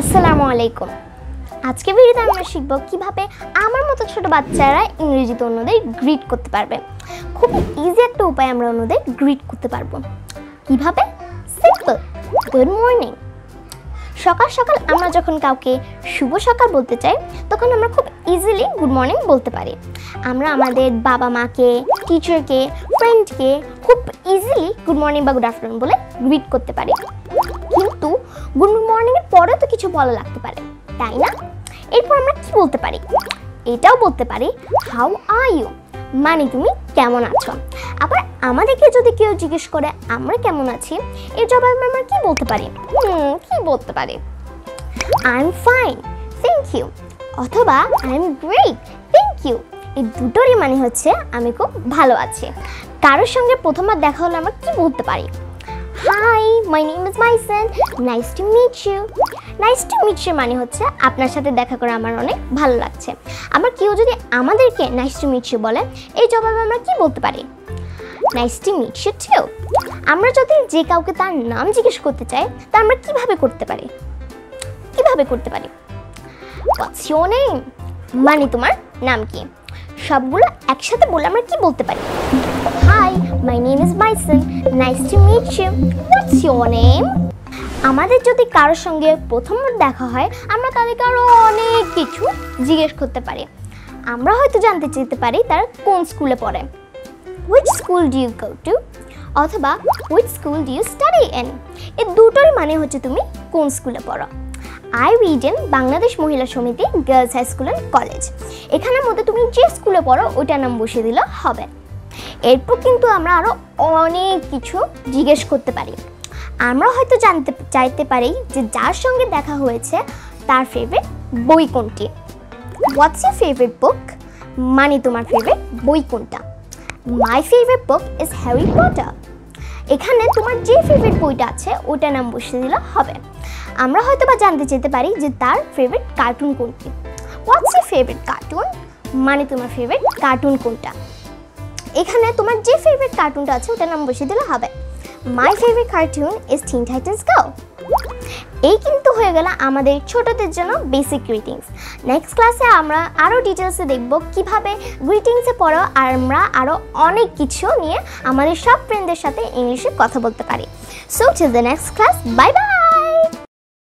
আসসালামু আলাইকুম। আজকে ভিডিওতে আমরা শিখব কিভাবে আমার মতো ছোট বাচ্চারা ইংরেজিতে অন্যদের গ্রিট করতে পারবে। খুব ইজি একটা উপায় আমরা অন্যদের গ্রিট করতে পারবো। কিভাবে? সিম্পল। Good morning. সকাল সকাল আমরা যখন কাউকে শুভ সকাল বলতে চাই তখন আমরা খুব ইজিলি গুড মর্নিং বলতে পারি। আমরা আমাদের বাবা মাকে, টিচারকে, ফ্রেন্ডকে খুব ইজিলি গুড মর্নিং বা গুড আফটারনুন বলে গ্রিট করতে পারি। কিন্তু গুড মর্নিংয়ের পরে তো কিছু বলা লাগতে পারে, তাই না? এরপর আমরা কি বলতে পারি? এটাও বলতে পারি হাউ আর ইউ, মানে তুমি কেমন আছো। আবার আমাদেরকে যদি কেউ জিজ্ঞেস করে আমরা কেমন আছি, এর জবাবে আমরা কি বলতে পারি? কি বলতে পারি? I am fine, thank you, অথবা I am great, thank you. এই দুটোরই মানে হচ্ছে আমি খুব ভালো আছি। কারোর সঙ্গে প্রথমবার দেখা হলে আমরা কি বলতে পারি? Hi, my name is Mason, nice to meet you. Nice to meet you মানে হচ্ছে আপনার সাথে দেখা করে আমার অনেক ভালো লাগছে। আবার কেউ যদি আমাদেরকে নাইস টু মিট ইউ বলে, এই জবাবে আমরা কি বলতে পারি? Nice to meet you too. আমরা যদি যে কাউকে তার নাম জিজ্ঞেস করতে চাই, তা আমরা কিভাবে করতে পারি? হোয়াটস ইওর নেম, মানে তোমার নাম কি? সবগুলো একসাথে বলে আমরা কি বলতে পারি? Hi, my name is Mason, nice to meet you, what's your name. আমাদের যদি কারোর সঙ্গে প্রথমবার দেখা হয়, আমরা তাদেরকে আরও অনেক কিছু জিজ্ঞেস করতে পারি। আমরা হয়তো জানতে চাইতে পারি তারা কোন স্কুলে পড়ে, which school do you go to, অথবা which school do you study in. এই দুটোরই মানে হচ্ছে তুমি কোন স্কুলে পড়ো। I read in Bangladesh Mahila Samiti girls high school and college. এখানের মধ্যে তুমি যে স্কুলে পড়ো ওইটার নাম বসিয়ে দিলে হবে। এরপর কিন্তু আমরা আরও অনেক কিছু জিজ্ঞেস করতে পারি। আমরা হয়তো জানতে চাইতে পারি যে যার সঙ্গে দেখা হয়েছে তার ফেভারিট বই কোনটি। হোয়াটস ইউর ফেভারিট বুক, মানে তোমার ফেভারিট বই কোনটা। My favourite book is Harry Potter. এখানে তোমার যে ফেভারিট বইটা আছে ওটার নাম বসিয়ে দিলে হবে। আমরা হয়তো বা জানতে চাইতে পারি যে তার ফেভারিট কার্টুন কোনটি। হোয়াটস ইউর ফেভারিট কার্টুন, মানে তোমার ফেভারিট কার্টুন কোনটা। এখানে তোমার যে ফেভারিট কার্টুনটা আছে ওটার নাম বসিয়ে দিলে হবে। My favourite cartoon is Teen Titans Go. এই কিন্তু হয়ে গেল আমাদের ছোটদের জন্য বেসিক গ্রিটিংস। নেক্সট ক্লাসে আমরা আরও ডিটেলসে দেখব কিভাবে গ্রিটিংসে পড়ো আর আমরা আরও অনেক কিছু নিয়ে আমাদের সব ফ্রেন্ডদের সাথে ইংলিশে কথা বলতে পারি। So till the next class, bye bye.